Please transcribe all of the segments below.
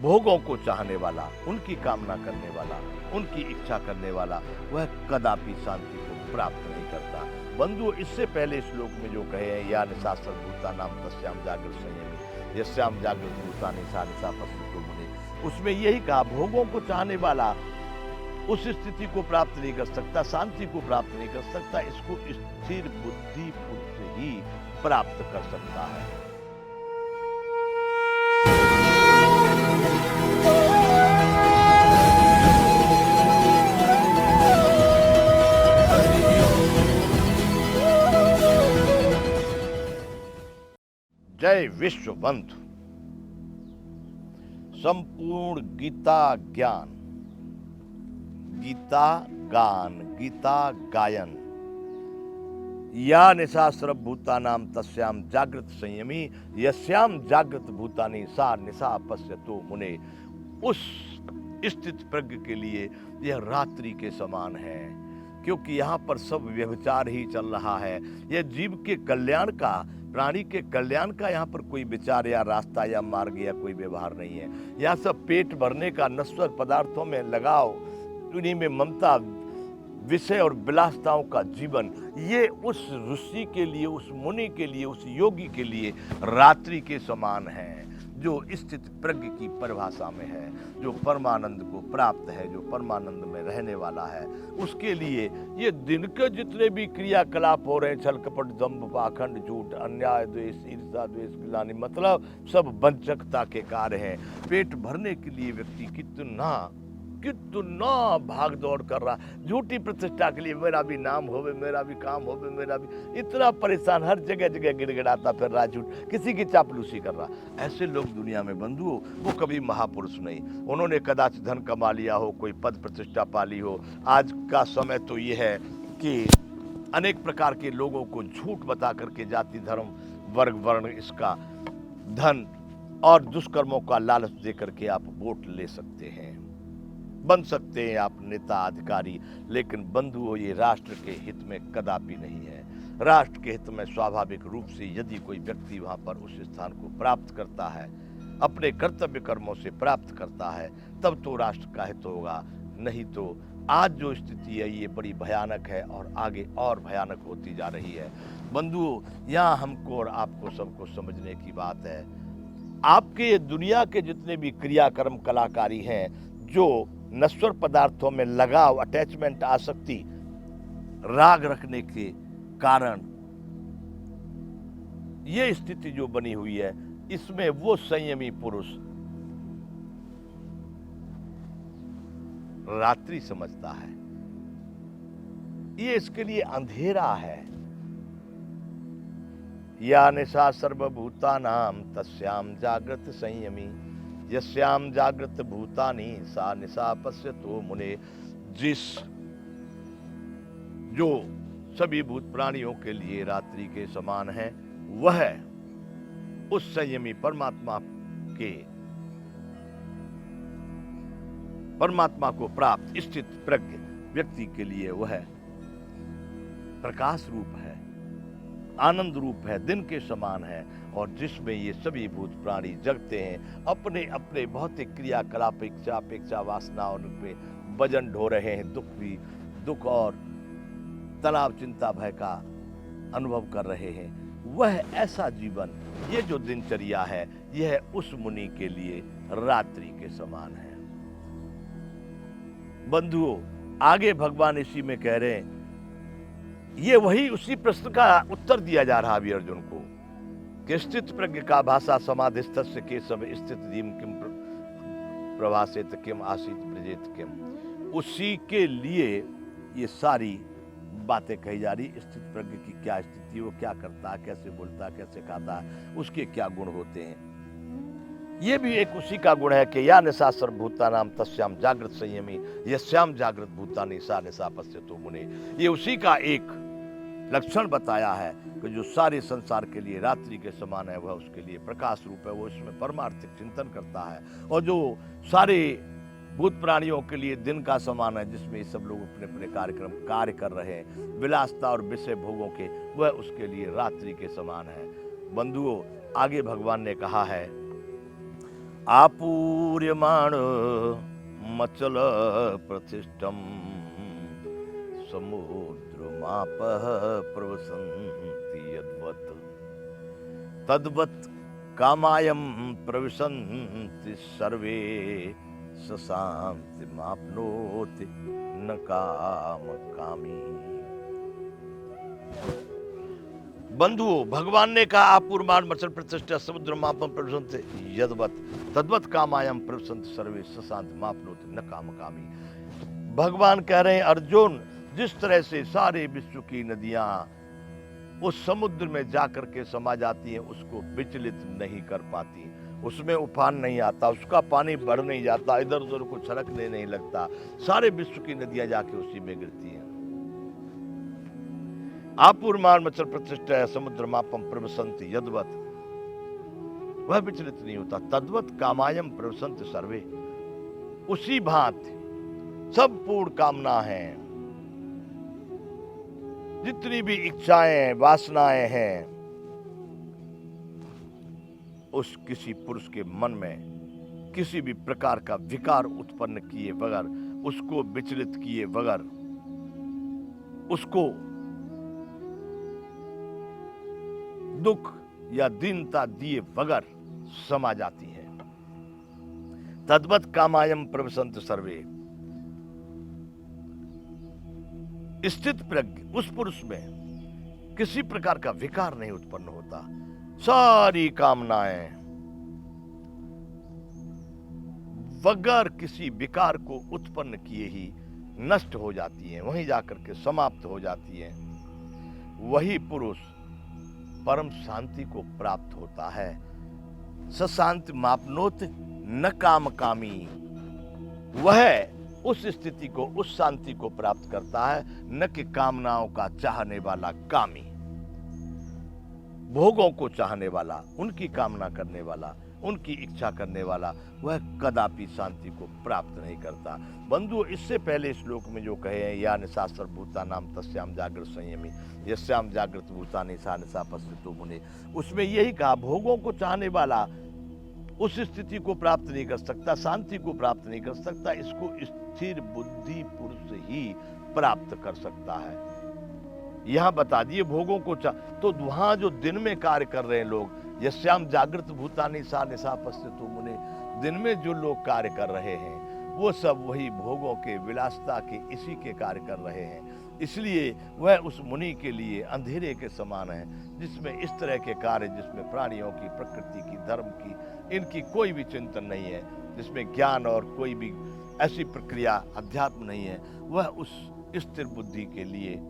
भोगों को चाहने वाला, उनकी कामना करने वाला, उनकी इच्छा करने वाला, वह कदापि शांति को प्राप्त नहीं करता। बंधुओं, इससे पहले श्लोक में जो कहे हैं, या निशा सर्वभूतानां तस्यां जागृत संयमी यस्यां जागृत भूतानि सा निशा पश्यतो मुने, उसमें यही कहा भोगों को चाहने वाला उस स्थिति को प्राप्त नहीं कर सकता, शांति को प्राप्त नहीं कर सकता, इसको स्थिर बुद्धि पुरुष ही प्राप्त कर सकता है। जय विश्व बंधु। संपूर्ण गीता ज्ञान, गीता गान, गीता गायन, या निशा सर्वभूतानां तस्यां जागृत संयमी यस्यां जागृत भूतानि सा निशा पश्यतो मुने, उस स्थित प्रज्ञ के लिए यह रात्रि के समान है, क्योंकि यहाँ पर सब व्यभिचार ही चल रहा है। यह जीव के कल्याण का, प्राणी के कल्याण का यहाँ पर कोई विचार या रास्ता या मार्ग या कोई व्यवहार नहीं है। यहाँ सब पेट भरने का, नश्वर पदार्थों में लगाव, उन्हीं में ममता, विषय और विलासताओं का जीवन, ये उस ऋषि के लिए, उस मुनि के लिए, उस योगी के लिए रात्रि के समान है, जो स्थित प्रज्ञ की परिभाषा में है, जो परमानंद को प्राप्त है, जो परमानंद में रहने वाला है। उसके लिए ये दिन के जितने भी क्रियाकलाप हो रहे हैं, छल कपट दंभ पाखंड झूठ अन्याय द्वेष ईर्ष्या द्वेष गिलानी, मतलब सब वंचकता के कार्य हैं। पेट भरने के लिए व्यक्ति कितना भाग दौड़ कर रहा, झूठी प्रतिष्ठा के लिए, मेरा भी नाम होवे, मेरा भी काम होवे, मेरा भी, इतना परेशान, हर जगह जगह गिड़गिड़ाता फिर रहा, झूठ, किसी की चापलूसी कर रहा। ऐसे लोग दुनिया में बंधुओं, वो कभी महापुरुष नहीं। उन्होंने कदाचित धन कमा लिया हो, कोई पद प्रतिष्ठा पा ली हो। आज का समय तो ये है कि अनेक प्रकार के लोगों को झूठ बता करके जाति धर्म वर्ग वर्ण, इसका धन और दुष्कर्मों का लालच दे करके आप वोट ले सकते हैं, बन सकते हैं आप नेता अधिकारी, लेकिन बंधुओं, ये राष्ट्र के हित में कदापि नहीं है। राष्ट्र के हित में स्वाभाविक रूप से यदि कोई व्यक्ति वहां पर उस स्थान को प्राप्त करता है, अपने कर्तव्य कर्मों से प्राप्त करता है, तब तो राष्ट्र का हित होगा। नहीं तो आज जो स्थिति है ये बड़ी भयानक है और आगे और भयानक होती जा रही है। बंधुओं, यहाँ हमको और आपको सबको समझने की बात है, आपके दुनिया के जितने भी क्रियाकर्म कलाकारी हैं, जो नश्वर पदार्थों में लगाव, अटैचमेंट, आसक्ति, राग रखने के कारण ये स्थिति जो बनी हुई है, इसमें वो संयमी पुरुष रात्रि समझता है, ये इसके लिए अंधेरा है। या निशा सर्वभूतानां तस्यां जागृत संयमी यस्यां जागृत भूतानि सा निशा पश्यतो मुने, जो सभी भूत प्राणियों के लिए रात्रि के समान है, वह उस संयमी परमात्मा को प्राप्त स्थित प्रज्ञ व्यक्ति के लिए वह प्रकाश रूप है, आनंद रूप है, दिन के समान है, और जिसमें ये सभी भूत प्राणी जगते हैं, अपने अपने भौतिक क्रियाकलाप, इच्छा अपेक्षा वासनाओं पे वजन ढो रहे हैं, दुख और तनाव चिंता भय का अनुभव कर रहे हैं। वह ऐसा जीवन, ये जो दिनचर्या है, यह उस मुनि के लिए रात्रि के समान है। बंधुओं, आगे भगवान इसी में कह रहे हैं, ये वही उसी प्रश्न का उत्तर दिया जा रहा है अर्जुन को, कि स्थित प्रज्ञ का भाषा समाधिस्थस्य के सब स्थित दीम किम प्रभासेत किम आसीत ब्रजेत किम। उसी के लिए ये सारी बातें कही जा रही। स्थित प्रज्ञ की क्या स्थिति, वो क्या करता, कैसे बोलता, कैसे खाता, उसके क्या गुण होते हैं, ये भी एक उसी का गुण है कि या निशा सर्वभूतानां तस्यां जागृत संयमी यस्यां जागृत भूतानि सा निशा पश्यतो मुने। ये उसी का एक लक्षण बताया है कि जो सारे संसार के लिए रात्रि के समान है, वह उसके लिए प्रकाश रूप है, वो इसमें परमार्थिक चिंतन करता है। और जो सारे भूत प्राणियों के लिए दिन का समान है, जिसमें सब लोग अपने अपने कार्य कर रहे हैं, विलासता और विषय भोगों के, वह उसके लिए रात्रि के समान है। बंधुओं, आगे भगवान ने कहा है, आपूर्यमाण मचल प्रतिष्ठम समुद्रमापः प्रवसन्ति यद्वत् तद्वत् कामायं प्रविशन्ति सर्वे सशान्तिमाप्नोति न काम कामी। बंधुओं, भगवान ने कहा आपूर्यमाण मचल प्रतिष्ठा समुद्र मापम प्रवसन्ति यद्वत् तद्वत् कामायम प्रवसन्ति सर्वे सशान्तिमाप्नोति न काम कामी। भगवान कह रहे हैं अर्जुन, जिस तरह से सारे विश्व की नदियां उस समुद्र में जाकर के समा जाती हैं, उसको विचलित नहीं कर पाती, उसमें उफान नहीं आता, उसका पानी बढ़ नहीं जाता, इधर उधर को छलकने नहीं लगता, सारे विश्व की नदियां जाके उसी में गिरती हैं। आपूर्यमाण मचल प्रतिष्ठा समुद्र मापम प्रवसन्ति यद्वत्, वह विचलित नहीं होता, तद्वत् कामायम प्रवसन्ति सर्वे, उसी भांति सब पूर्ण कामना है, जितनी भी इच्छाएं वासनाएं हैं, उस किसी पुरुष के मन में किसी भी प्रकार का विकार उत्पन्न किए बगैर, उसको विचलित किए बगैर, उसको दुख या दीनता दिए बगैर समा जाती है। तद्वत् कामायम प्रवसन्ति सर्वे, स्थित प्रज्ञ उस पुरुष में किसी प्रकार का विकार नहीं उत्पन्न होता, सारी कामनाएं बगैर किसी विकार को उत्पन्न किए ही नष्ट हो जाती हैं, वहीं जाकर के समाप्त हो जाती हैं। वही पुरुष परम शांति को प्राप्त होता है। सशांति मापनोत न काम कामी, वह उस स्थिति को, उस शांति को प्राप्त करता है, न कि कामनाओं का चाहने वाला कामी, भोगों को चाहने वाला, उनकी कामना करने वाला, उनकी इच्छा करने वाला, वह कदापि शांति को प्राप्त नहीं करता। बंधु, इससे पहले श्लोक में जो कहे हैं, या निशा सर्वभूता नाम तस्याम जागृत संयमी यस्याम जागृत भूतानि सा निशा पश्यतो मुने, उसमें यही कहा भोगों को चाहने वाला उस स्थिति को प्राप्त नहीं कर सकता, शांति को प्राप्त नहीं कर सकता, इसको स्थिर बुद्धि पुरुष ही प्राप्त कर सकता है। यहां बता दिए भोगों को तो वहां जो दिन में कार्य कर रहे हैं लोग, यस्याम जागृत भूतानि सा निशा पश्यतो मुने, दिन में जो लोग कार्य कर रहे हैं वो सब वही भोगों के, विलासता के, इसी के कार्य कर रहे हैं। इसलिए वह उस मुनि के लिए अंधेरे के समान है, जिसमें इस तरह के कार्य, जिसमें प्राणियों की, प्रकृति की, धर्म की, इनकी कोई भी चिंतन नहीं है, जिसमें ज्ञान और कोई भी ऐसी प्रक्रिया, अध्यात्म नहीं है, वह उस स्थिर बुद्धि के लिए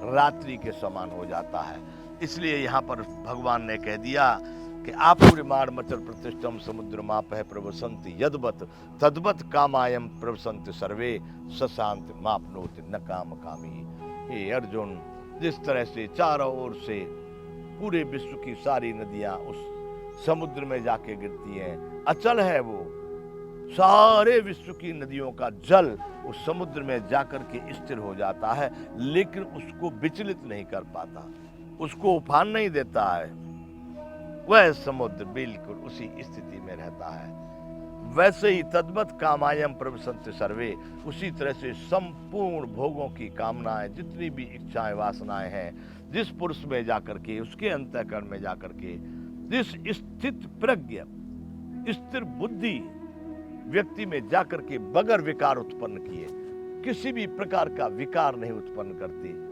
रात्रि के समान हो जाता है। इसलिए यहाँ पर भगवान ने कह दिया कि आपूर्यमाण मचल प्रतिष्ठम समुद्र मापः प्रवसन्ति यद्वत् तद्वत् कामायम प्रवसन्ति सर्वे सशांति मापनोति न काम कामी। हे अर्जुन, जिस तरह से चारों ओर से पूरे विश्व की सारी नदियां उस समुद्र में जाके गिरती हैं, अचल है वो, सारे विश्व की नदियों का जल उस समुद्र में जाकर के स्थिर हो जाता है, लेकिन उसको विचलित नहीं कर पाता, उसको उफान नहीं देता है, वह समुद्र बिल्कुल उसी स्थिति में रहता है। वैसे ही तद्वत् कामायम प्रवसन्ति सर्वे, उसी तरह से संपूर्ण भोगों की कामनाएं, जितनी भी इच्छाएं वासनाएं हैं, जिस पुरुष में जाकर के, उसके अंतःकरण में जाकर के, जिस स्थित प्रज्ञ स्थिर बुद्धि व्यक्ति में जाकर के बगैर विकार उत्पन्न किए, किसी भी प्रकार का विकार नहीं उत्पन्न करती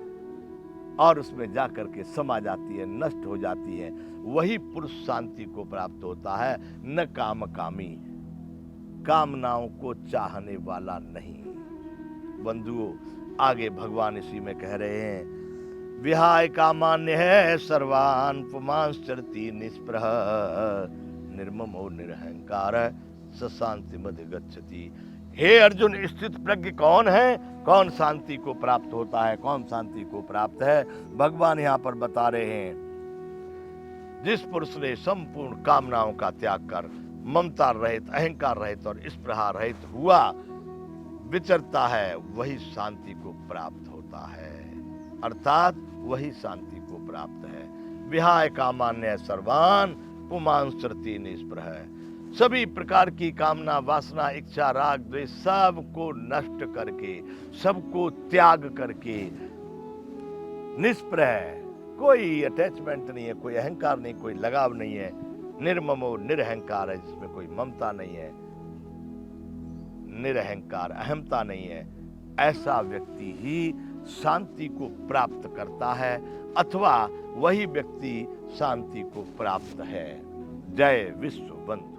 और उसमें जाकर के समा जाती है, नष्ट हो जाती है, वही पुरुष शांति को प्राप्त होता है, न काम कामी, कामनाओं को चाहने वाला नहीं। बंधुओं, आगे भगवान इसी में कह रहे हैं, विहाय कामान्य है सर्वान पुमांश्चरति निष्प्रह निर्ममो निरहंकार सशांति मध्य गच्छति। हे अर्जुन, स्थित प्रज्ञ कौन है, कौन शांति को प्राप्त होता है, कौन शांति को प्राप्त है? भगवान यहाँ पर बता रहे हैं, जिस पुरुष ने संपूर्ण कामनाओं का त्याग कर ममता रहित, अहंकार रहित और स्पृहा रहित हुआ विचरता है, वही शांति को प्राप्त होता है, अर्थात वही शांति को प्राप्त है। विहाय कामान्य सर्वान पुमांश्चरति निष्प्रह, सभी प्रकार की कामना, वासना, इच्छा, राग, द्वेष सबको नष्ट करके, सबको त्याग करके, निष्प्रह, कोई अटैचमेंट नहीं है, कोई अहंकार नहीं, कोई लगाव नहीं है, निर्ममो निरहंकार है, जिसमें कोई ममता नहीं है, निरहंकार, अहमता नहीं है, ऐसा व्यक्ति ही शांति को प्राप्त करता है, अथवा वही व्यक्ति शांति को प्राप्त है। जय विश्व बंधु।